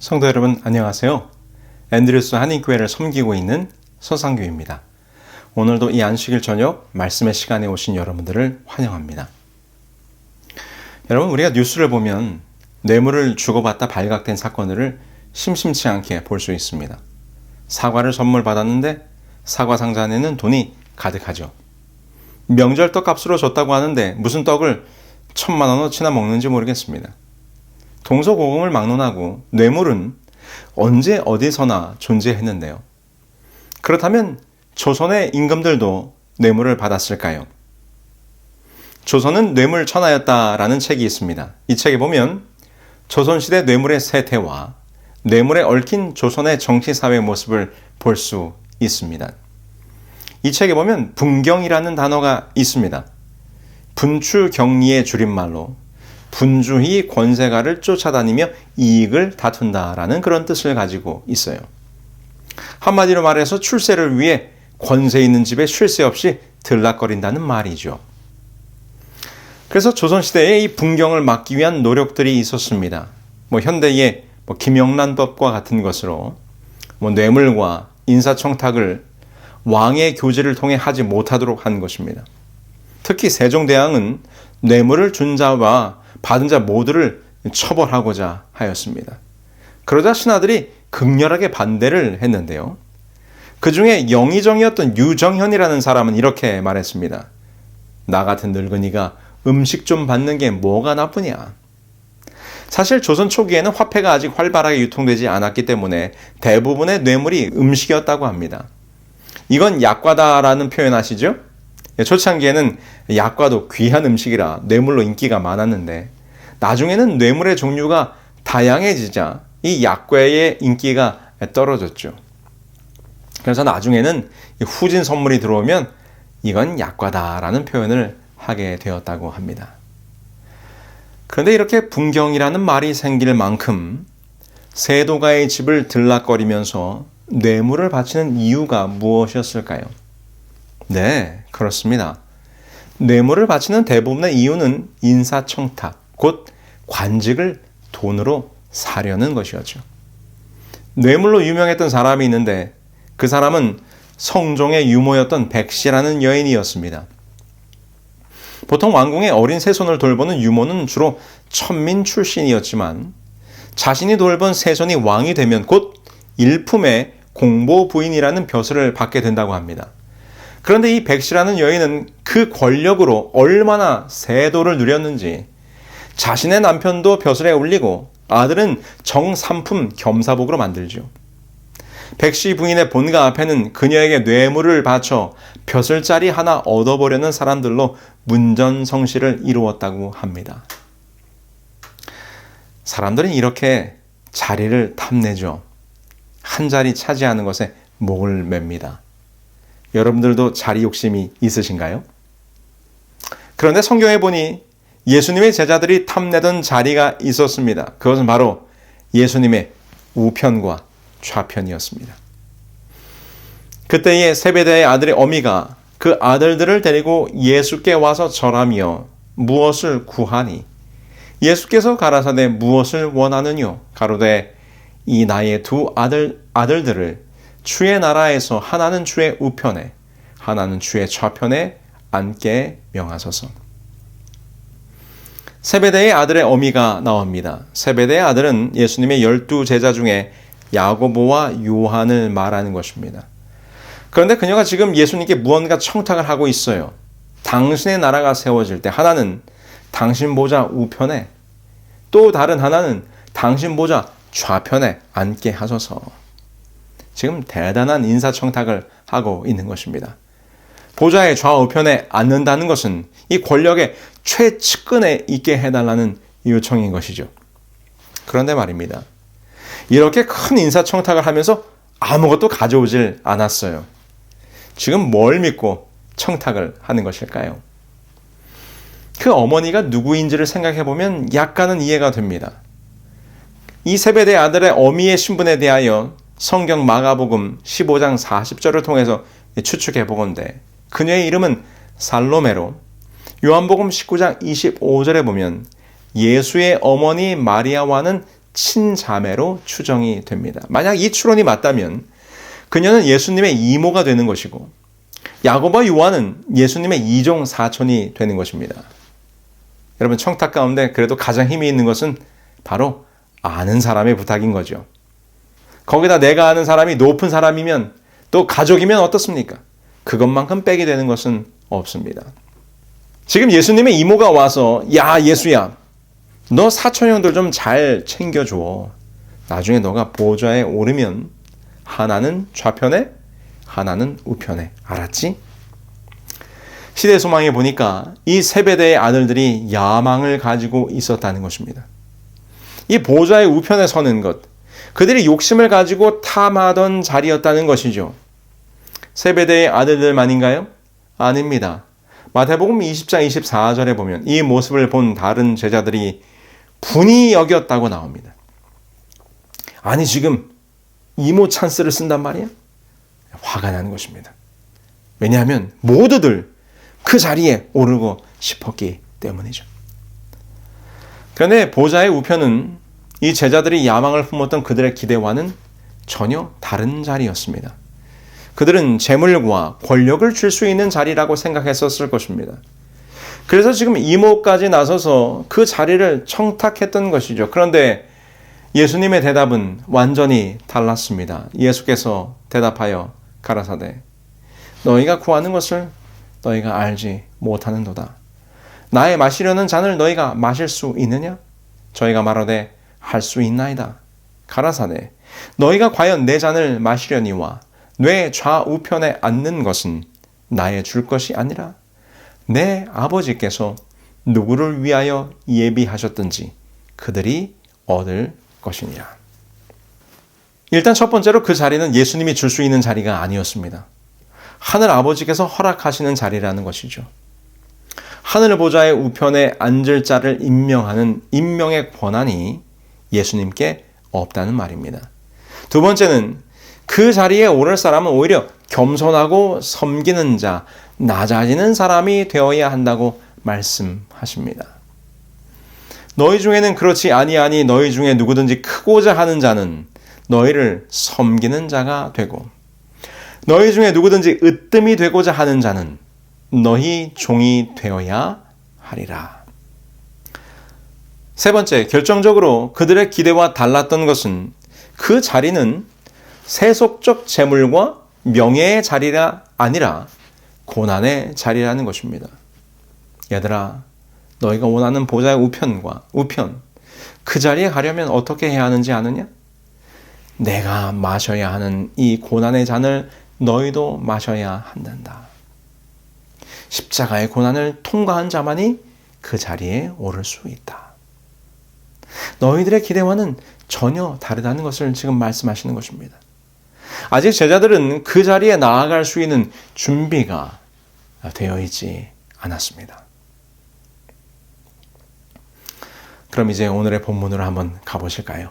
성도 여러분 안녕하세요. 앤드류스 한인교회를 섬기고 있는 서상규입니다. 오늘도 이 안식일 저녁 말씀의 시간에 오신 여러분들을 환영합니다. 여러분, 우리가 뉴스를 보면 뇌물을 주고받다 발각된 사건들을 심심치 않게 볼 수 있습니다. 사과를 선물 받았는데 사과 상자 안에는 돈이 가득하죠. 명절 떡값으로 줬다고 하는데 무슨 떡을 10,000,000원어치나 먹는지 모르겠습니다. 동서고금을 막론하고 뇌물은 언제 어디서나 존재했는데요. 그렇다면 조선의 임금들도 뇌물을 받았을까요? 조선은 뇌물 천하였다라는 책이 있습니다. 이 책에 보면 조선시대 뇌물의 세태와 뇌물에 얽힌 조선의 정치사회 모습을 볼 수 있습니다. 이 책에 보면 분경이라는 단어가 있습니다. 분추경리의 줄임말로 분주히 권세가를 쫓아다니며 이익을 다툰다라는 그런 뜻을 가지고 있어요. 한마디로 말해서 출세를 위해 권세 있는 집에 쉴 새 없이 들락거린다는 말이죠. 그래서 조선시대에 이 분경을 막기 위한 노력들이 있었습니다. 현대의 김영란법과 같은 것으로 뇌물과 인사청탁을 왕의 교지를 통해 하지 못하도록 한 것입니다. 특히 세종대왕은 뇌물을 준 자와 받은 자 모두를 처벌하고자 하였습니다. 그러자 신하들이 극렬하게 반대를 했는데요. 그 중에 영의정이었던 유정현이라는 사람은 이렇게 말했습니다. 나 같은 늙은이가 음식 좀 받는 게 뭐가 나쁘냐. 사실 조선 초기에는 화폐가 아직 활발하게 유통되지 않았기 때문에 대부분의 뇌물이 음식이었다고 합니다. 이건 약과다라는 표현 아시죠? 초창기에는 약과도 귀한 음식이라 뇌물로 인기가 많았는데 나중에는 뇌물의 종류가 다양해지자 이 약과의 인기가 떨어졌죠. 그래서 나중에는 후진 선물이 들어오면 이건 약과다라는 표현을 하게 되었다고 합니다. 그런데 이렇게 분경이라는 말이 생길 만큼 세도가의 집을 들락거리면서 뇌물을 바치는 이유가 무엇이었을까요? 네, 그렇습니다. 뇌물을 바치는 대부분의 이유는 인사청탁, 곧 관직을 돈으로 사려는 것이었죠. 뇌물로 유명했던 사람이 있는데 그 사람은 성종의 유모였던 백씨라는 여인이었습니다. 보통 왕궁의 어린 세손을 돌보는 유모는 주로 천민 출신이었지만 자신이 돌본 세손이 왕이 되면 곧 일품의 공보 부인이라는 벼슬을 받게 된다고 합니다. 그런데 이 백씨라는 여인은 그 권력으로 얼마나 세도를 누렸는지 자신의 남편도 벼슬에 올리고 아들은 정삼품 겸사복으로 만들죠. 백씨 부인의 본가 앞에는 그녀에게 뇌물을 바쳐 벼슬자리 하나 얻어보려는 사람들로 문전성시를 이루었다고 합니다. 사람들은 이렇게 자리를 탐내죠. 한 자리 차지하는 것에 목을 맵니다. 여러분들도 자리 욕심이 있으신가요? 그런데 성경에 보니 예수님의 제자들이 탐내던 자리가 있었습니다. 그것은 바로 예수님의 우편과 좌편이었습니다. 그때에 세베대의 아들의 어미가 그 아들들을 데리고 예수께 와서 절하며 무엇을 구하니? 예수께서 가라사대 무엇을 원하느뇨? 가로되 이 나의 두 아들들을 주의 나라에서 하나는 주의 우편에 하나는 주의 좌편에 앉게 명하소서. 세베대의 아들의 어미가 나옵니다. 세베대의 아들은 예수님의 12제자 중에 야고보와 요한을 말하는 것입니다. 그런데 그녀가 지금 예수님께 무언가 청탁을 하고 있어요. 당신의 나라가 세워질 때 하나는 당신 보좌 우편에 또 다른 하나는 당신 보좌 좌편에 앉게 하소서. 지금 대단한 인사청탁을 하고 있는 것입니다. 보좌의 좌우편에 앉는다는 것은 이 권력의 최측근에 있게 해달라는 요청인 것이죠. 그런데 말입니다. 이렇게 큰 인사청탁을 하면서 아무것도 가져오질 않았어요. 지금 뭘 믿고 청탁을 하는 것일까요? 그 어머니가 누구인지를 생각해보면 약간은 이해가 됩니다. 이 세베대 아들의 어미의 신분에 대하여 성경 마가복음 15장 40절을 통해서 추측해 보건대 그녀의 이름은 살로메로, 요한복음 19장 25절에 보면 예수의 어머니 마리아와는 친자매로 추정이 됩니다. 만약 이 추론이 맞다면 그녀는 예수님의 이모가 되는 것이고 야고보와 요한은 예수님의 이종 사촌이 되는 것입니다. 여러분, 청탁 가운데 그래도 가장 힘이 있는 것은 바로 아는 사람의 부탁인 거죠. 거기다 내가 아는 사람이 높은 사람이면 또 가족이면 어떻습니까? 그것만큼 빼게 되는 것은 없습니다. 지금 예수님의 이모가 와서 야 예수야, 너 사촌형들 좀 잘 챙겨줘. 나중에 너가 보좌에 오르면 하나는 좌편에 하나는 우편에. 알았지? 시대 소망에 보니까 이 세베대의 아들들이 야망을 가지고 있었다는 것입니다. 이 보좌의 우편에 서는 것, 그들이 욕심을 가지고 탐하던 자리였다는 것이죠. 세베대의 아들들만인가요? 아닙니다. 마태복음 20장 24절에 보면 이 모습을 본 다른 제자들이 분이 여겼다고 나옵니다. 아니 지금 이모 찬스를 쓴단 말이야? 화가 나는 것입니다. 왜냐하면 모두들 그 자리에 오르고 싶었기 때문이죠. 그런데 보좌의 우편은 이 제자들이 야망을 품었던 그들의 기대와는 전혀 다른 자리였습니다. 그들은 재물과 권력을 줄 수 있는 자리라고 생각했었을 것입니다. 그래서 지금 이모까지 나서서 그 자리를 청탁했던 것이죠. 그런데 예수님의 대답은 완전히 달랐습니다. 예수께서 대답하여 가라사대 너희가 구하는 것을 너희가 알지 못하는도다. 나의 마시려는 잔을 너희가 마실 수 있느냐? 저희가 말하되 할 수 있나이다. 가라사대 너희가 과연 내 잔을 마시려니와 뇌 좌우편에 앉는 것은 나의 줄 것이 아니라 내 아버지께서 누구를 위하여 예비하셨든지 그들이 얻을 것이니라. 일단 첫 번째로 그 자리는 예수님이 줄 수 있는 자리가 아니었습니다. 하늘 아버지께서 허락하시는 자리라는 것이죠. 하늘 보좌의 우편에 앉을 자를 임명하는 임명의 권한이 예수님께 없다는 말입니다. 두 번째는 그 자리에 오를 사람은 오히려 겸손하고 섬기는 자, 낮아지는 사람이 되어야 한다고 말씀하십니다. 너희 중에는 그렇지 아니하니 너희 중에 누구든지 크고자 하는 자는 너희를 섬기는 자가 되고 너희 중에 누구든지 으뜸이 되고자 하는 자는 너희 종이 되어야 하리라. 세 번째, 결정적으로 그들의 기대와 달랐던 것은 그 자리는 세속적 재물과 명예의 자리가 아니라 고난의 자리라는 것입니다. 얘들아, 너희가 원하는 보좌의 우편, 그 자리에 가려면 어떻게 해야 하는지 아느냐? 내가 마셔야 하는 이 고난의 잔을 너희도 마셔야 한단다. 십자가의 고난을 통과한 자만이 그 자리에 오를 수 있다. 너희들의 기대와는 전혀 다르다는 것을 지금 말씀하시는 것입니다. 아직 제자들은 그 자리에 나아갈 수 있는 준비가 되어 있지 않았습니다. 그럼 이제 오늘의 본문으로 한번 가보실까요?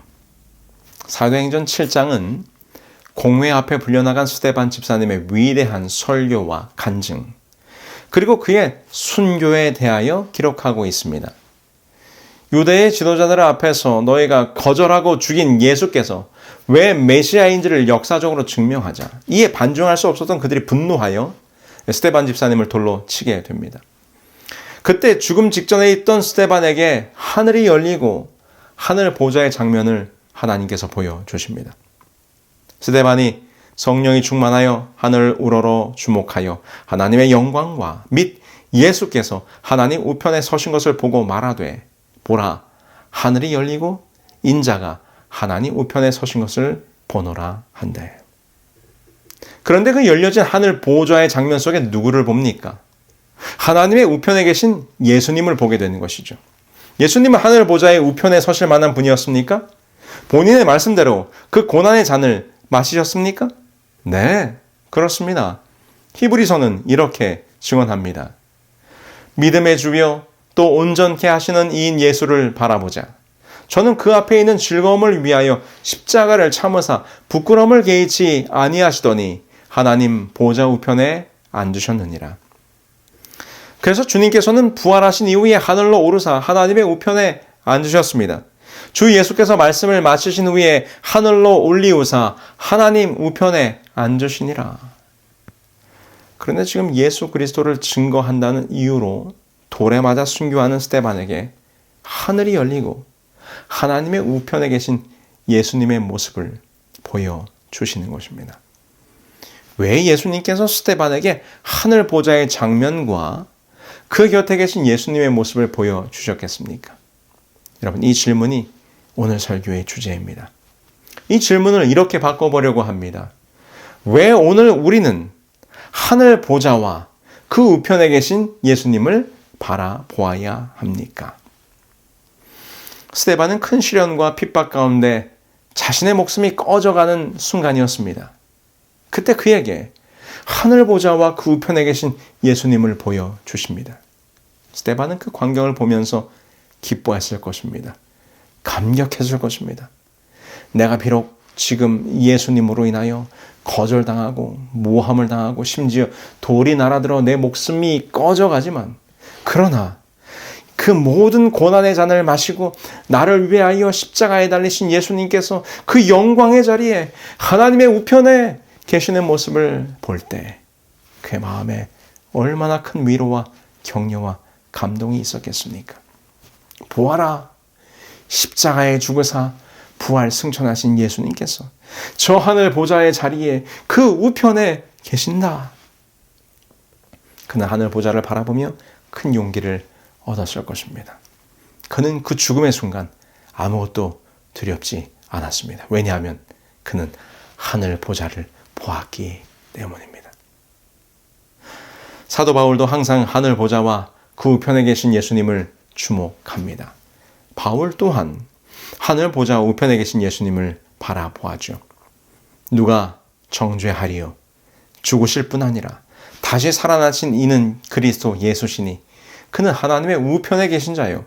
사도행전 7장은 공회 앞에 불려나간 스데반 집사님의 위대한 설교와 간증, 그리고 그의 순교에 대하여 기록하고 있습니다. 유대의 지도자들 앞에서 너희가 거절하고 죽인 예수께서 왜 메시아인지를 역사적으로 증명하자. 이에 반중할 수 없었던 그들이 분노하여 스데반 집사님을 돌로 치게 됩니다. 그때 죽음 직전에 있던 스데반에게 하늘이 열리고 하늘 보좌의 장면을 하나님께서 보여주십니다. 스데반이 성령이 충만하여 하늘을 우러러 주목하여 하나님의 영광과 및 예수께서 하나님 우편에 서신 것을 보고 말하되 보라, 하늘이 열리고 인자가 하나님 우편에 서신 것을 보노라 한대. 그런데 그 열려진 하늘 보좌의 장면 속에 누구를 봅니까? 하나님의 우편에 계신 예수님을 보게 되는 것이죠. 예수님은 하늘 보좌의 우편에 서실 만한 분이었습니까? 본인의 말씀대로 그 고난의 잔을 마시셨습니까? 네, 그렇습니다. 히브리서는 이렇게 증언합니다. 믿음의 주여 또 온전케 하시는 이인 예수를 바라보자. 저는 그 앞에 있는 즐거움을 위하여 십자가를 참으사 부끄러움을 개의치 아니하시더니 하나님 보좌 우편에 앉으셨느니라. 그래서 주님께서는 부활하신 이후에 하늘로 오르사 하나님의 우편에 앉으셨습니다. 주 예수께서 말씀을 마치신 후에 하늘로 올리우사 하나님 우편에 앉으시니라. 그런데 지금 예수 그리스도를 증거한다는 이유로 돌에 맞아 순교하는 스데반에게 하늘이 열리고 하나님의 우편에 계신 예수님의 모습을 보여주시는 것입니다. 왜 예수님께서 스데반에게 하늘 보좌의 장면과 그 곁에 계신 예수님의 모습을 보여주셨겠습니까? 여러분, 이 질문이 오늘 설교의 주제입니다. 이 질문을 이렇게 바꿔보려고 합니다. 왜 오늘 우리는 하늘 보좌와 그 우편에 계신 예수님을 바라보아야 합니까? 스데반은 큰 시련과 핍박 가운데 자신의 목숨이 꺼져가는 순간이었습니다. 그때 그에게 하늘 보좌와 그 우편에 계신 예수님을 보여주십니다. 스데반은 그 광경을 보면서 기뻐했을 것입니다. 감격했을 것입니다. 내가 비록 지금 예수님으로 인하여 거절당하고 모함을 당하고 심지어 돌이 날아들어 내 목숨이 꺼져가지만, 그러나 그 모든 고난의 잔을 마시고 나를 위하여 십자가에 달리신 예수님께서 그 영광의 자리에 하나님의 우편에 계시는 모습을 볼 때 그의 마음에 얼마나 큰 위로와 격려와 감동이 있었겠습니까? 보아라, 십자가에 죽으사 부활 승천하신 예수님께서 저 하늘 보좌의 자리에 그 우편에 계신다. 그는 하늘 보좌를 바라보며 큰 용기를 얻었을 것입니다. 그는 그 죽음의 순간 아무것도 두렵지 않았습니다. 왜냐하면 그는 하늘 보좌를 보았기 때문입니다. 사도 바울도 항상 하늘 보좌와 그 우편에 계신 예수님을 주목합니다. 바울 또한 하늘 보좌 우편에 계신 예수님을 바라보았죠. 누가 정죄하리요? 죽으실 뿐 아니라 다시 살아나신 이는 그리스도 예수시니 그는 하나님의 우편에 계신 자요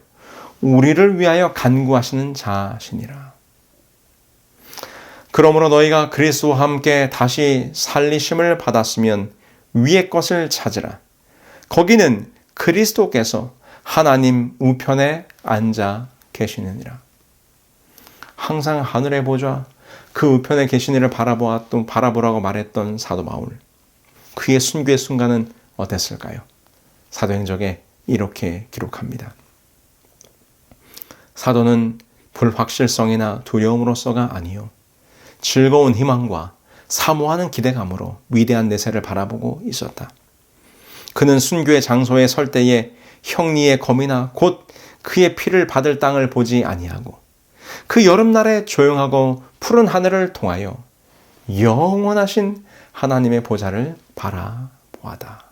우리를 위하여 간구하시는 자시니라. 그러므로 너희가 그리스도와 함께 다시 살리심을 받았으면 위의 것을 찾으라. 거기는 그리스도께서 하나님 우편에 앉아 계시느니라. 항상 하늘의 보좌 그 우편에 계신 이를 바라보라고 말했던 사도 바울. 그의 순교의 순간은 어땠을까요? 사도행전에 이렇게 기록합니다. 사도는 불확실성이나 두려움으로서가 아니요 즐거운 희망과 사모하는 기대감으로 위대한 내세를 바라보고 있었다. 그는 순교의 장소에 설 때에 형리의 검이나 곧 그의 피를 받을 땅을 보지 아니하고 그 여름날에 조용하고 푸른 하늘을 통하여 영원하신 하나님의 보좌를 바라보았다.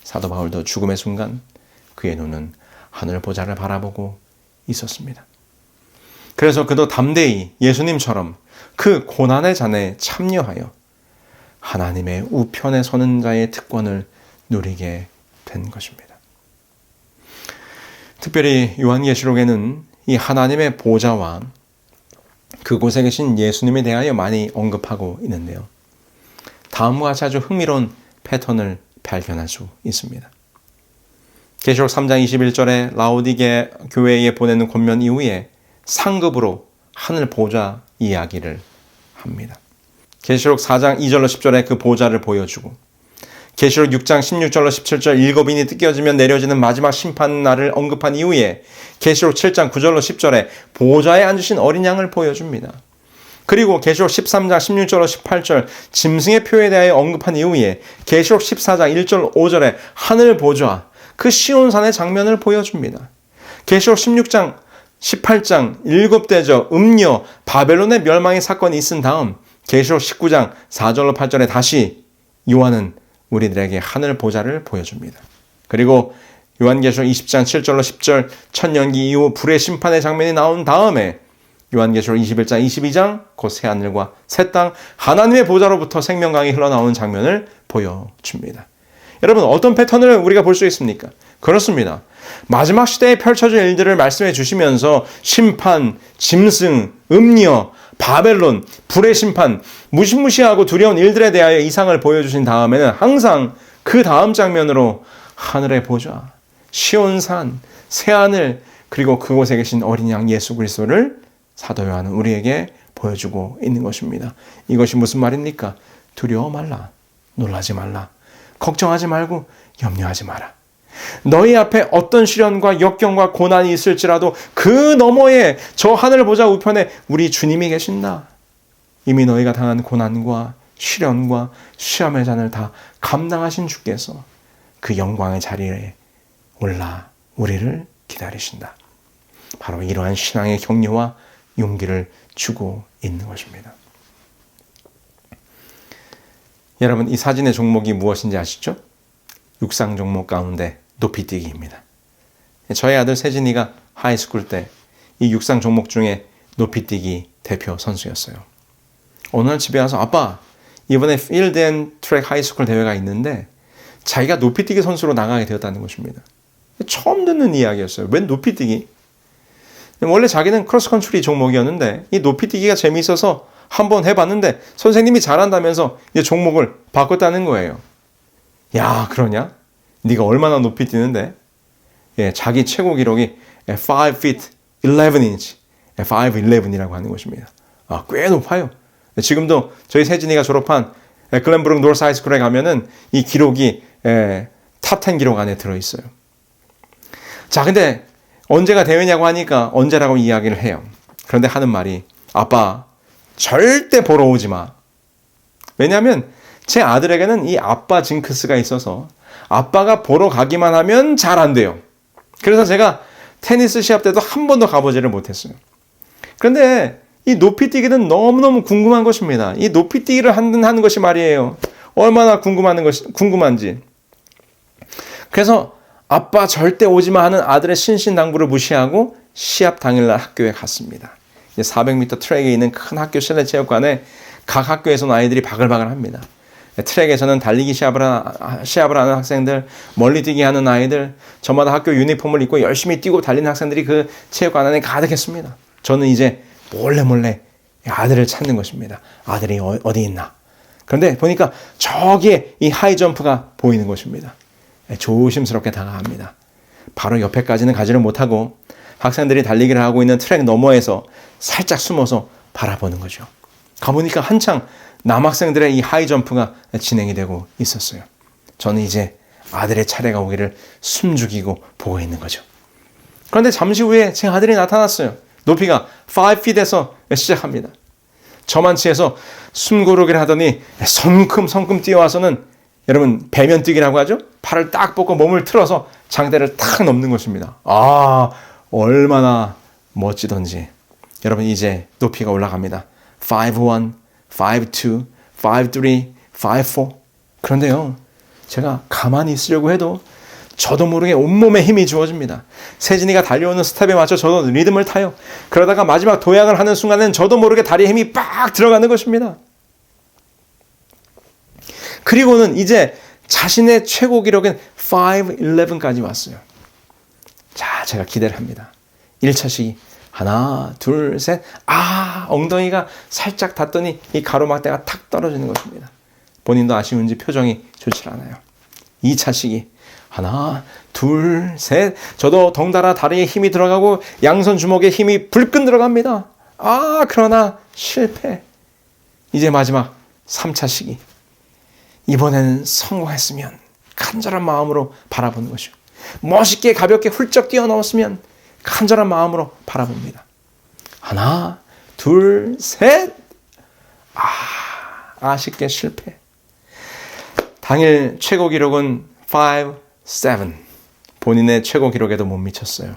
사도 바울도 죽음의 순간 그의 눈은 하늘 보좌를 바라보고 있었습니다. 그래서 그도 담대히 예수님처럼 그 고난의 잔에 참여하여 하나님의 우편에 서는 자의 특권을 누리게 된 것입니다. 특별히 요한계시록에는 이 하나님의 보좌와 그곳에 계신 예수님에 대하여 많이 언급하고 있는데요. 다음과 같이 아주 흥미로운 패턴을 발견할 수 있습니다. 계시록 3장 21절에 라오디게 교회에 보내는 권면 이후에 상급으로 하늘 보좌 이야기를 합니다. 계시록 4장 2절로 10절에 그 보좌를 보여주고 계시록 6장 16절로 17절 일곱 인이 뜯겨지면 내려지는 마지막 심판날을 언급한 이후에 계시록 7장 9절로 10절에 보좌에 앉으신 어린 양을 보여줍니다. 그리고 계시록 13장 16절로 18절 짐승의 표에 대하여 언급한 이후에 계시록 14장 1절 5절에 하늘 보좌 그 시온산의 장면을 보여줍니다. 계시록 16장 18장 일곱 대저 음녀 바벨론의 멸망의 사건이 있은 다음 계시록 19장 4절로 8절에 다시 요한은 우리들에게 하늘 보좌를 보여줍니다. 그리고 요한계시록 20장 7절로 10절 천년기 이후 불의 심판의 장면이 나온 다음에 요한계시록 21장 22장 곧 새하늘과 새 땅 하나님의 보좌로부터 생명강이 흘러나오는 장면을 보여줍니다. 여러분, 어떤 패턴을 우리가 볼 수 있습니까? 그렇습니다. 마지막 시대에 펼쳐질 일들을 말씀해 주시면서 심판, 짐승, 음녀, 바벨론, 불의 심판, 무시무시하고 두려운 일들에 대하여 이상을 보여주신 다음에는 항상 그 다음 장면으로 하늘의 보좌, 시온산, 새하늘, 그리고 그곳에 계신 어린 양 예수 그리스도를 사도 요한은 우리에게 보여주고 있는 것입니다. 이것이 무슨 말입니까? 두려워 말라. 놀라지 말라. 걱정하지 말고 염려하지 마라. 너희 앞에 어떤 시련과 역경과 고난이 있을지라도 그 너머에 저 하늘 보좌 우편에 우리 주님이 계신다. 이미 너희가 당한 고난과 시련과 시험의 잔을 다 감당하신 주께서 그 영광의 자리에 올라 우리를 기다리신다. 바로 이러한 신앙의 격려와 용기를 주고 있는 것입니다. 여러분, 이 사진의 종목이 무엇인지 아시죠? 육상 종목 가운데 높이뛰기입니다. 저희 아들 세진이가 하이스쿨 때 이 육상 종목 중에 높이뛰기 대표 선수였어요. 어느 날 집에 와서 아빠, 이번에 필드 앤 트랙 하이스쿨 대회가 있는데 자기가 높이뛰기 선수로 나가게 되었다는 것입니다. 처음 듣는 이야기였어요. 웬 높이뛰기? 원래 자기는 크로스컨트리 종목이었는데 이 높이뛰기가 재미있어서 한번 해봤는데 선생님이 잘한다면서 이제 종목을 바꿨다는 거예요. 야, 그러냐? 네가 얼마나 높이 뛰는데? 예, 자기 최고 기록이 5 feet 11 inch, 5'11이라고 하는 것입니다. 아, 꽤 높아요. 지금도 저희 세진이가 졸업한 글렌브룩 노스 하이스쿨에 가면은 이 기록이 탑10 기록 안에 들어있어요. 자, 근데 언제가 대회냐고 하니까 언제라고 이야기를 해요. 그런데 하는 말이 아빠, 절대 보러 오지 마. 왜냐하면 제 아들에게는 이 아빠 징크스가 있어서 아빠가 보러 가기만 하면 잘 안 돼요. 그래서 제가 테니스 시합 때도 한 번도 가보지를 못했어요. 그런데 이 높이뛰기는 너무너무 궁금한 것입니다. 이 높이뛰기를 하는 것이 말이에요. 얼마나 궁금한지. 그래서 아빠 절대 오지 마 하는 아들의 신신당부를 무시하고 시합 당일날 학교에 갔습니다. 400m 트랙에 있는 큰 학교 실내 체육관에 각 학교에서 온 아이들이 바글바글 합니다. 트랙에서는 달리기 시합을 하는 학생들, 멀리뛰기 하는 아이들, 저마다 학교 유니폼을 입고 열심히 뛰고 달리는 학생들이 그 체육관 안에 가득했습니다. 저는 이제 몰래 아들을 찾는 것입니다. 아들이 어디 있나. 그런데 보니까 저기에 이 하이점프가 보이는 것입니다. 조심스럽게 다가갑니다. 바로 옆에까지는 가지를 못하고 학생들이 달리기를 하고 있는 트랙 너머에서 살짝 숨어서 바라보는 거죠. 가보니까 한창 남학생들의 이 하이점프가 진행이 되고 있었어요. 저는 이제 아들의 차례가 오기를 숨죽이고 보고 있는 거죠. 그런데 잠시 후에 제 아들이 나타났어요. 높이가 5feet에서 시작합니다. 저만치에서 숨고르기를 하더니 성큼 뛰어와서는 여러분 배면뛰기라고 하죠? 팔을 딱 뻗고 몸을 틀어서 장대를 탁 넘는 것입니다. 아, 얼마나 멋지던지. 여러분 이제 높이가 올라갑니다. 5'1", 5'2", 5'3", 5'4. 그런데요, 제가 가만히 있으려고 해도 저도 모르게 온몸에 힘이 주어집니다. 세진이가 달려오는 스텝에 맞춰 저도 리듬을 타요. 그러다가 마지막 도약을 하는 순간에는 저도 모르게 다리에 힘이 빡 들어가는 것입니다. 그리고는 이제 자신의 최고 기록인 5'11까지 왔어요. 자, 제가 기대를 합니다. 1차 시기. 하나, 둘, 셋. 아, 엉덩이가 살짝 닿더니 이 가로막대가 탁 떨어지는 것입니다. 본인도 아쉬운지 표정이 좋지 않아요. 2차 시기. 하나, 둘, 셋. 저도 덩달아 다리에 힘이 들어가고 양손 주먹에 힘이 불끈 들어갑니다. 아, 그러나 실패. 이제 마지막 3차 시기. 이번에는 성공했으면 간절한 마음으로 바라보는 것이요. 멋있게 가볍게 훌쩍 뛰어넘었으면 간절한 마음으로 바라봅니다. 하나, 둘, 셋. 아쉽게 실패. 당일 최고 기록은 5'7". 본인의 최고 기록에도 못 미쳤어요.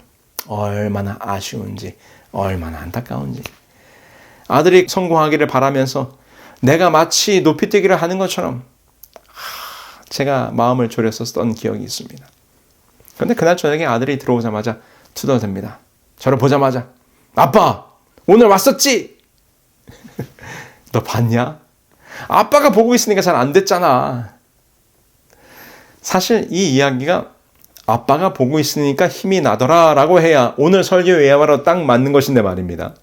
얼마나 아쉬운지, 얼마나 안타까운지. 아들이 성공하기를 바라면서 내가 마치 높이뛰기를 하는 것처럼 제가 마음을 졸여서 썼던 기억이 있습니다. 그런데 그날 저녁에 아들이 들어오자마자 투덜댑니다. 저를 보자마자 아빠, 오늘 왔었지? 너 봤냐? 아빠가 보고 있으니까 잘 안 됐잖아. 사실 이 이야기가 아빠가 보고 있으니까 힘이 나더라 라고 해야 오늘 설교 예화로 딱 맞는 것인데 말입니다.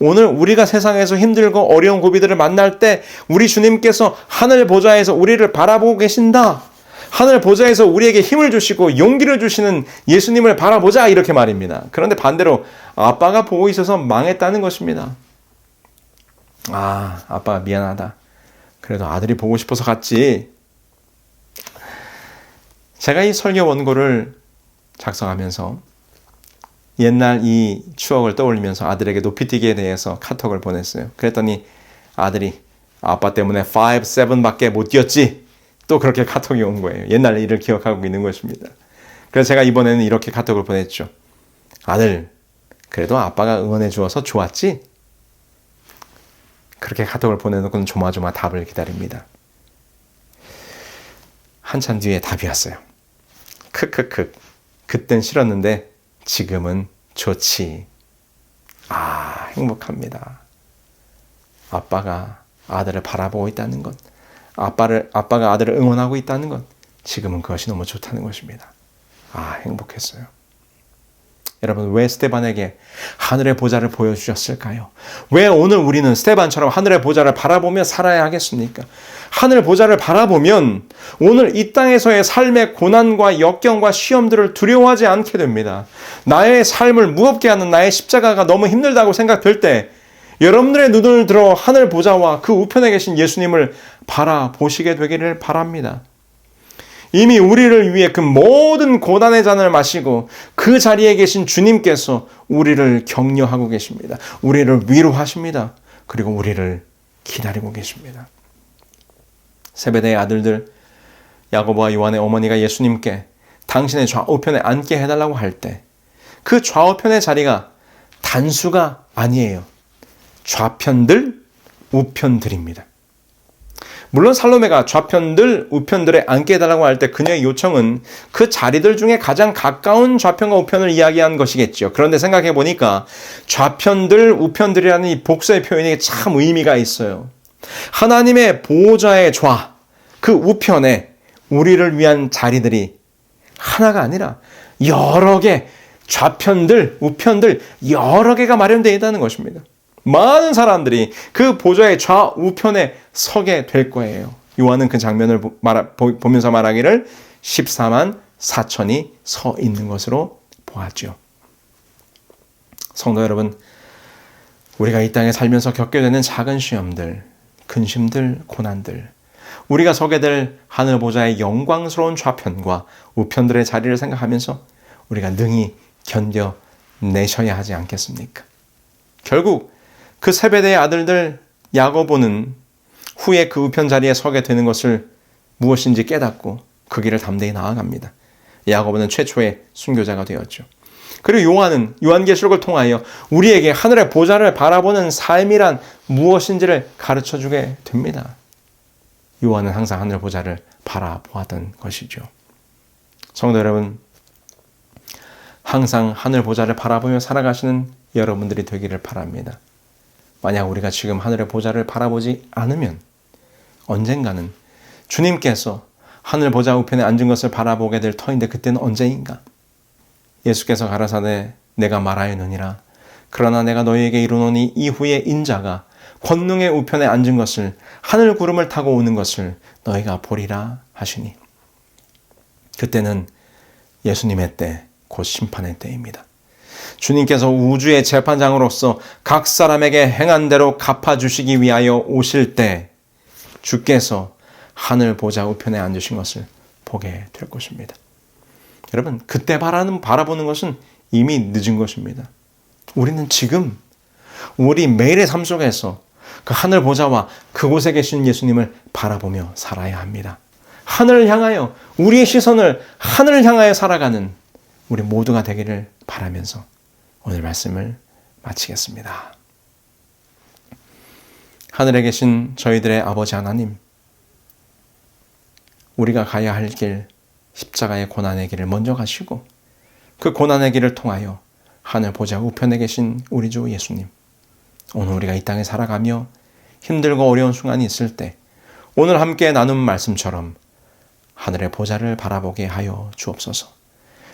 오늘 우리가 세상에서 힘들고 어려운 고비들을 만날 때 우리 주님께서 하늘 보좌에서 우리를 바라보고 계신다. 하늘 보좌에서 우리에게 힘을 주시고 용기를 주시는 예수님을 바라보자 이렇게 말입니다. 그런데 반대로 아빠가 보고 있어서 망했다는 것입니다. 아빠가 미안하다. 그래도 아들이 보고 싶어서 갔지. 제가 이 설교 원고를 작성하면서 옛날 이 추억을 떠올리면서 아들에게 높이뛰기에 대해서 카톡을 보냈어요. 그랬더니 아들이 아빠 때문에 5, 7밖에 못 뛰었지. 또 그렇게 카톡이 온 거예요. 옛날 일을 기억하고 있는 것입니다. 그래서 제가 이번에는 이렇게 카톡을 보냈죠. 아들, 그래도 아빠가 응원해 주어서 좋았지? 그렇게 카톡을 보내놓고는 조마조마 답을 기다립니다. 한참 뒤에 답이 왔어요. 크크크. 그땐 싫었는데 지금은 좋지. 행복합니다. 아빠가 아들을 바라보고 있다는 것, 아빠가 아들을 응원하고 있다는 것, 지금은 그것이 너무 좋다는 것입니다. 행복했어요. 여러분, 왜 스데반에게 하늘의 보좌를 보여주셨을까요? 왜 오늘 우리는 스데반처럼 하늘의 보좌를 바라보며 살아야 하겠습니까? 하늘 보좌를 바라보면 오늘 이 땅에서의 삶의 고난과 역경과 시험들을 두려워하지 않게 됩니다. 나의 삶을 무겁게 하는 나의 십자가가 너무 힘들다고 생각될 때 여러분들의 눈을 들어 하늘 보좌와 그 우편에 계신 예수님을 바라보시게 되기를 바랍니다. 이미 우리를 위해 그 모든 고난의 잔을 마시고 그 자리에 계신 주님께서 우리를 격려하고 계십니다. 우리를 위로하십니다. 그리고 우리를 기다리고 계십니다. 세베대의 아들들 야고보와 요한의 어머니가 예수님께 당신의 좌우편에 앉게 해달라고 할 때 그 좌우편의 자리가 단수가 아니에요. 좌편들, 우편들입니다. 물론 살로메가 좌편들, 우편들에 앉게 해달라고 할 때 그녀의 요청은 그 자리들 중에 가장 가까운 좌편과 우편을 이야기한 것이겠죠. 그런데 생각해 보니까 좌편들, 우편들이라는 이 복수의 표현이 참 의미가 있어요. 하나님의 보호자의 좌, 그 우편에 우리를 위한 자리들이 하나가 아니라 여러 개, 좌편들, 우편들 여러 개가 마련되어 있다는 것입니다. 많은 사람들이 그 보좌의 좌우편에 서게 될 거예요. 요한은 그 장면을 보면서 말하기를 14만 4천이 서 있는 것으로 보았죠. 성도 여러분, 우리가 이 땅에 살면서 겪게 되는 작은 시험들, 근심들, 고난들, 우리가 서게 될 하늘 보좌의 영광스러운 좌편과 우편들의 자리를 생각하면서 우리가 능히 견뎌내셔야 하지 않겠습니까? 결국 그 세베대의 아들들 야고보는 후에 그 우편 자리에 서게 되는 것을 무엇인지 깨닫고 그 길을 담대히 나아갑니다. 야고보는 최초의 순교자가 되었죠. 그리고 요한은 요한계시록을 통하여 우리에게 하늘의 보좌를 바라보는 삶이란 무엇인지를 가르쳐주게 됩니다. 요한은 항상 하늘 보좌를 바라보았던 것이죠. 성도 여러분, 항상 하늘 보좌를 바라보며 살아가시는 여러분들이 되기를 바랍니다. 만약 우리가 지금 하늘의 보좌를 바라보지 않으면 언젠가는 주님께서 하늘 보좌 우편에 앉은 것을 바라보게 될 터인데 그때는 언제인가? 예수께서 가라사대 내가 말하였느니라. 그러나 내가 너희에게 이르노니 이후에 인자가 권능의 우편에 앉은 것을 하늘 구름을 타고 오는 것을 너희가 보리라 하시니. 그때는 예수님의 때, 곧 심판의 때입니다. 주님께서 우주의 재판장으로서 각 사람에게 행한 대로 갚아주시기 위하여 오실 때 주께서 하늘 보좌 우편에 앉으신 것을 보게 될 것입니다. 여러분, 그때 바라보는 것은 이미 늦은 것입니다. 우리는 지금 우리 매일의 삶 속에서 그 하늘 보좌와 그곳에 계신 예수님을 바라보며 살아야 합니다. 하늘을 향하여 우리의 시선을 하늘을 향하여 살아가는 우리 모두가 되기를 바라면서 오늘 말씀을 마치겠습니다. 하늘에 계신 저희들의 아버지 하나님, 우리가 가야 할 길, 십자가의 고난의 길을 먼저 가시고 그 고난의 길을 통하여 하늘 보좌 우편에 계신 우리 주 예수님, 오늘 우리가 이 땅에 살아가며 힘들고 어려운 순간이 있을 때 오늘 함께 나눈 말씀처럼 하늘의 보좌를 바라보게 하여 주옵소서.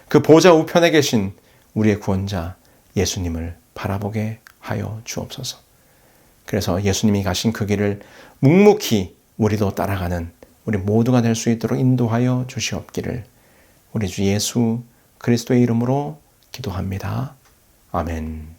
그 보좌 우편에 계신 우리의 구원자 예수님을 바라보게 하여 주옵소서. 그래서 예수님이 가신 그 길을 묵묵히 우리도 따라가는 우리 모두가 될 수 있도록 인도하여 주시옵기를 우리 주 예수 그리스도의 이름으로 기도합니다. 아멘.